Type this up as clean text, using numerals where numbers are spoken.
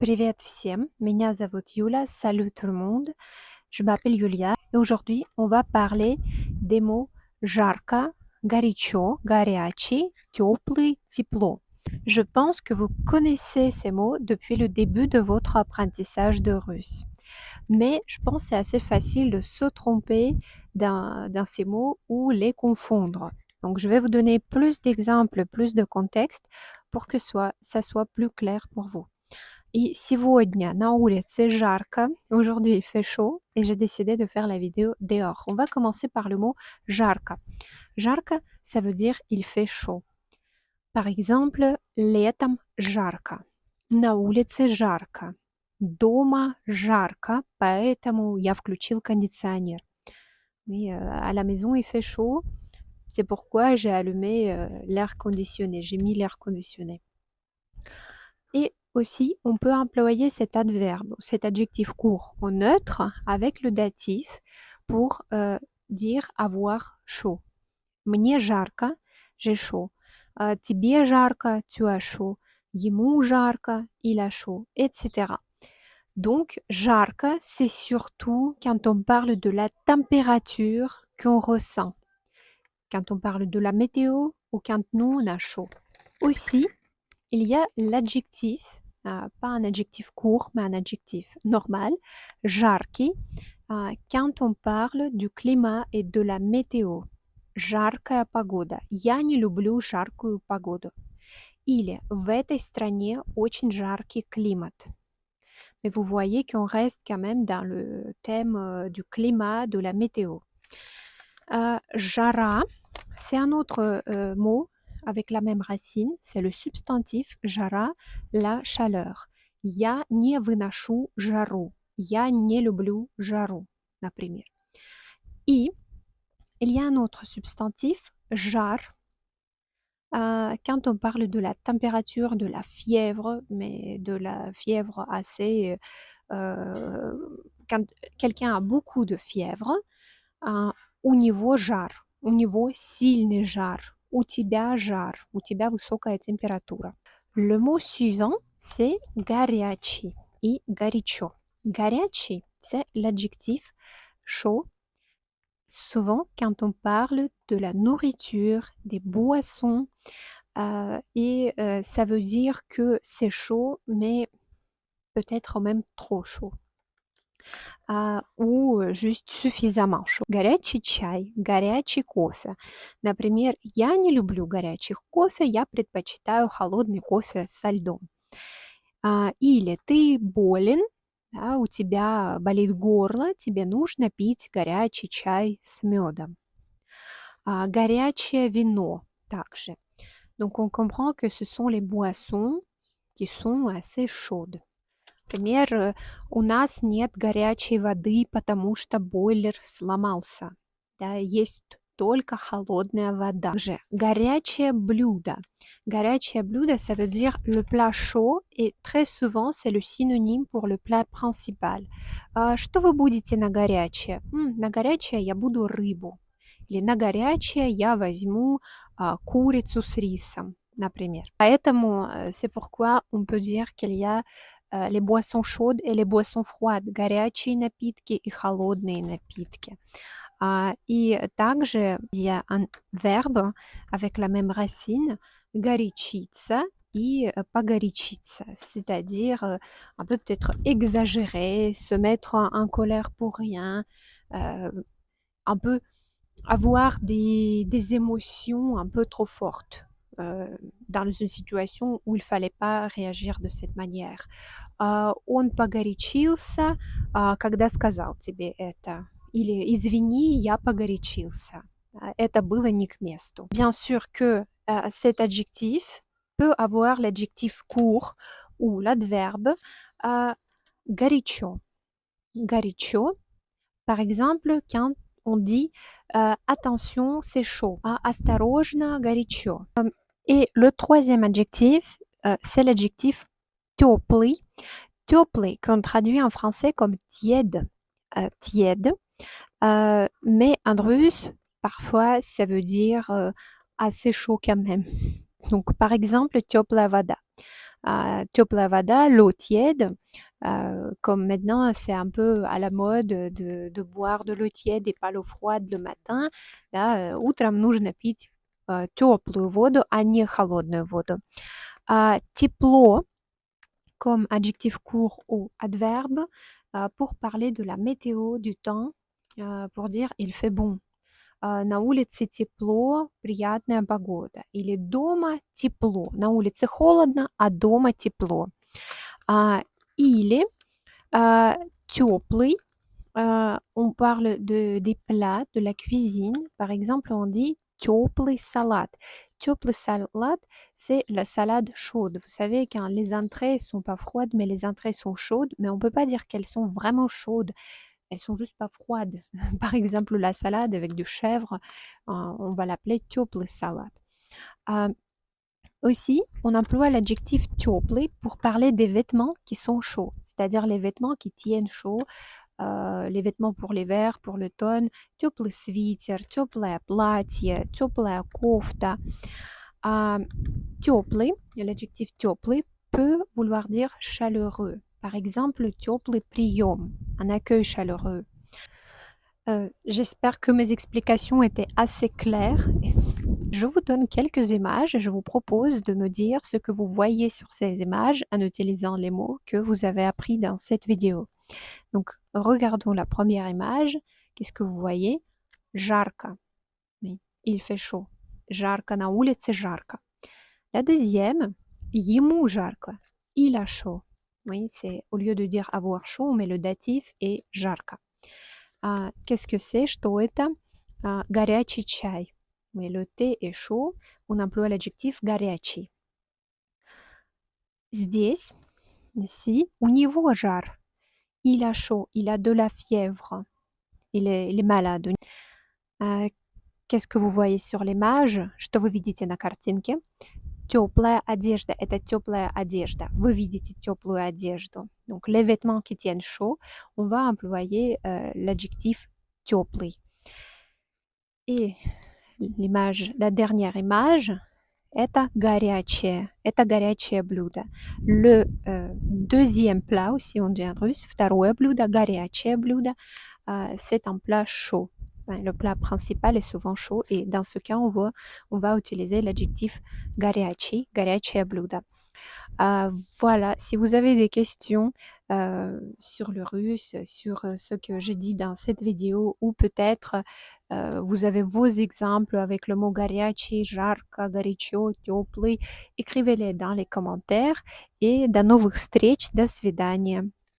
Привет всем, меня зовут Юля, salut tout le monde, je m'appelle Юлия et aujourd'hui on va parler des mots жарко, горячо, горячий, теплый, тепло. Je pense que vous connaissez ces mots depuis le début de votre apprentissage de russe. Mais je pense que c'est assez facile de se tromper dans ces mots ou les confondre. Donc je vais vous donner plus d'exemples, plus de contexte pour que ça soit plus clair pour vous. И сегодня на улице жарко. Aujourd'hui, il fait chaud et j'ai décidé de faire la vidéo dehors. On va commencer par le mot жарко. Жарко, ça veut dire il fait chaud. Par exemple, летом жарко. На улице жарко. Дома жарко, поэтому я включил кондиционер. Oui, à la maison, il fait chaud. C'est pourquoi j'ai allumé l'air conditionné. J'ai mis l'air conditionné. Et aussi, on peut employer cet adverbe, cet adjectif court au neutre avec le datif pour dire avoir chaud. Мне жарко, j'ai chaud. Тебе жарко, tu as chaud. Ему жарко, il a chaud, etc. Donc, жарко, c'est surtout quand on parle de la température qu'on ressent, quand on parle de la météo ou quand nous, on a chaud. Aussi, il y a l'adjectif, pas un adjectif court, mais un adjectif normal, жаркий, quand on parle du climat et de la météo. Жаркая погода. Я не люблю жаркую погоду. Или в этой стране очень жаркий климат. Mais vous voyez qu'on reste quand même dans le thème du climat, de la météo. Жара, c'est un autre mot avec la même racine, c'est le substantif жара, la chaleur. Я не выношу жару. Я не люблю жару, например. И il y a un autre substantif, жар, quand on parle de la température, de la fièvre, mais de la fièvre assez... quand quelqu'un a beaucoup de fièvre, у него жар, у него сильный жар, у тебя высокая температура. Le mot suivant, c'est горячий и горячо. Горячий, c'est l'adjectif chaud, souvent quand on parle de la nourriture, des boissons, et ça veut dire que c'est chaud, mais peut-être même trop chaud. Ou juste suffisamment chaud. Горячий чай, горячий кофе. Например, я не люблю горячий кофе, я предпочитаю холодный кофе со льдом. Или ты болен, да, у тебя болит горло, тебе нужно пить горячий чай с медом. Горячее вино также. Donc on comprend que ce sont les boissons qui sont assez chaudes. Например, у нас нет горячей воды, потому что бойлер сломался. Да, есть только холодная вода. Также горячее блюдо. Горячее блюдо, ça veut dire le plat chaud, et très souvent, c'est le synonyme pour le plat principal. Что вы будете на горячее? На горячее я буду рыбу. Или на горячее я возьму курицу с рисом, например. Поэтому c'est pourquoi on peut dire qu'il y a les boissons chaudes et les boissons froides, горячие напитки и холодные напитки. И также il y a un verbe avec la même racine, горячиться и погорячиться, c'est-à-dire un peu peut-être exagérer, se mettre en colère pour rien, un peu avoir des émotions un peu trop fortes dans une situation où il fallait pas réagir de cette manière. Он погорячился, когда сказал тебе это. Или извини, я погорячился. Это было не к месту. Bien sûr que cet adjectif peut avoir l'adjectif court ou l'adverbe горячо. Горячо, par exemple, quand on dit attention, c'est chaud. Осторожно, горячо. Et le troisième adjectif, c'est l'adjectif теплый. Теплый, qu'on traduit en français comme tiède. Tiède. Mais en russe, parfois, ça veut dire assez chaud quand même. Donc, par exemple, теплая вода. Теплая вода, l'eau tiède. Comme maintenant, c'est un peu à la mode de boire de l'eau tiède et pas l'eau froide le matin, да, утром нужно пить теплую воду, а не холодную воду. Тепло comme adjectif court ou adverbe pour parler de la météo, du temps, pour dire il fait bon. На улице тепло, приятная погода. Или дома тепло. На улице холодно, а дома тепло. Или теплый. On parle des plats, de la cuisine. Par exemple, on dit теплый салат. Теплый салат, c'est la salade chaude. Vous savez, quand les entrées sont pas froides, mais les entrées sont chaudes, mais on peut pas dire qu'elles sont vraiment chaudes. Elles sont juste pas froides. Par exemple, la salade avec du chèvre, on va l'appeler теплый салат. Aussi, on emploie l'adjectif теплый pour parler des vêtements qui sont chauds, c'est-à-dire les vêtements qui tiennent chaud, les vêtements pour l'hiver, pour l'automne, теплый свитер, теплое платье, теплая кофта. Теплый, l'adjectif теплый peut vouloir dire chaleureux. Par exemple, теплый прием, un accueil chaleureux. J'espère que mes explications étaient assez claires. Je vous donne quelques images et je vous propose de me dire ce que vous voyez sur ces images en utilisant les mots que vous avez appris dans cette vidéo. Donc, regardons la première image. Qu'est-ce que vous voyez? Жарко. Oui, il fait chaud. Жарко, на улице жарко. La deuxième, ему жарко. Il a chaud. Oui, c'est au lieu de dire avoir chaud, on met le datif et жарко. Qu'est-ce que c'est? Что это? Горячий чай. Oui, le thé est chaud. On emploie l'adjectif горячий. Здесь, ici, у него жар. Il a chaud, il a de la fièvre. Il est malade. Qu'est-ce que vous voyez sur l'image? Что вы видите на картинке? Теплая одежда– это теплая одежда. Вы видите теплую одежду. Donc, les vêtements qui tiennent chaud, on va employer l'adjectif теплый. Et l'image, la dernière image, это горячее блюдо. Le deuxième plat, aussi on dit en russe, второе блюдо, горячее блюдо, c'est un plat chaud. Le plat principal est souvent chaud et dans ce cas, on va utiliser l'adjectif горячее блюдо. Voilà, si vous avez des questions sur le russe, sur ce que j'ai dit dans cette vidéo, ou peut-être vous avez vos exemples avec le mot горячий, жарко, горячо, теплый, écrivez-les dans les commentaires et до новых встреч, до свидания.